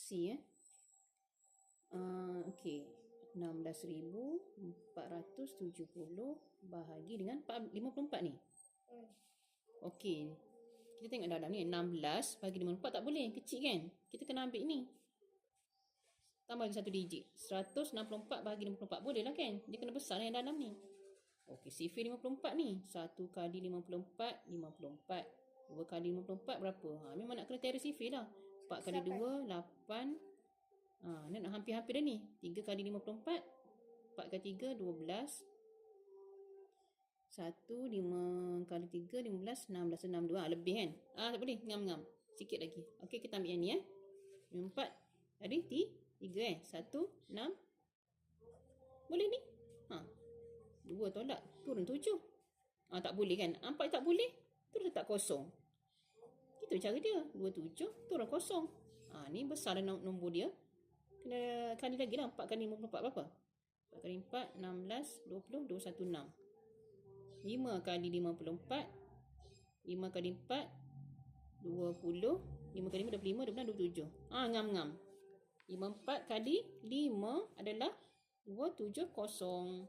C okey. 16,470 bahagi dengan 54 ni. Okey. Kita tengok dalam ni 16 bahagi 54 tak boleh, kecil kan? Kita kena ambil ni. Tambah lagi satu digit. 164 bahagi 54 boleh lah kan? Dia kena besar yang dalam ni. Okey, sifir 54 ni. 1 kali 54, 54. 2 kali 54 berapa? Memang nak kena teres sifir lah. 4 kali 2, 8. Ni nak hampir-hampir dah ni. 3 kali 54, 4 kali 3, 12. 1, 5 kali 3, 15, 16, 62. Lebih kan? Tak boleh, ngam-ngam. Sikit lagi. Okey, kita ambil yang ni 4 tadi 3 1, 6. Boleh ni? 2 tolak, turun 7. Tak boleh kan? 4 tak boleh, terus letak kosong. Itu cara dia. 27 turun kosong. Ni besar dah nombor dia. Kena kali lagi lah. 4 kali 54 berapa? 4 kali 4, 16, 20, 21, 6. 5 kali 54, 5 kali 4, 20. 5 kali 5, 25, 26, 27. Ngam-ngam. 54 kali 5 adalah 270.